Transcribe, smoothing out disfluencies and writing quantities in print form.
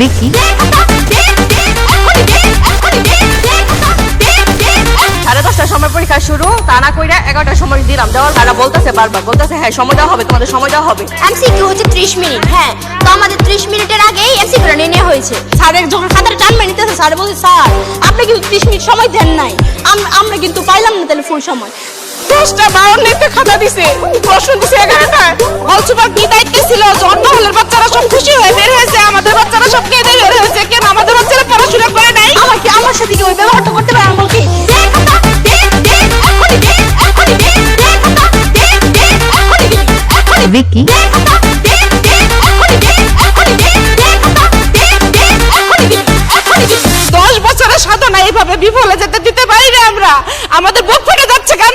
ভিকি। 10:30টার সময় পরীক্ষা শুরু, তা না কইরা 11টার সময় দিলাম। দেওয়ার তারা বলতেছে বারবার, বলতেছে হ্যাঁ সময় দেওয়া হবে, তোমাদের সময় দেওয়া হবে। এমসিকিউ হচ্ছে 30 মিনিট। হ্যাঁ, তো আমাদের 30 মিনিটের আগেই এমসিকিউটা নিয়ে নেওয়া হয়েছে। স্যার যখন খাতার টান মেরে নিতেছে, স্যার বলছে স্যার আপনি কিন্তু 30 মিনিট সময় দেন নাই, আমরা কিন্তু পাইলাম না তাহলে ফুল সময়। 10:52 খাতা দিছে, প্রশ্ন দিছে 11টায়। বলছো বা কি দায়িত্ব ছিল? জন্ম হলের বাচ্চারা সব খুশি হয়ে বের হয়েছে, আমাদের বাচ্চারা সব কেঁদে বের হয়েছে। কেন আমাদের বাচ্চারা পড়াশোনা করে নাই? আমার সাথে কি ওই ব্যবহারটা করতে পারে? আমি বলছি ভিকি। 10 বছরের সাধনা এইভাবে বিফলে যেতে দিতে পারি না আমরা। আমাদের বুক ফেটে যাচ্ছে কেন?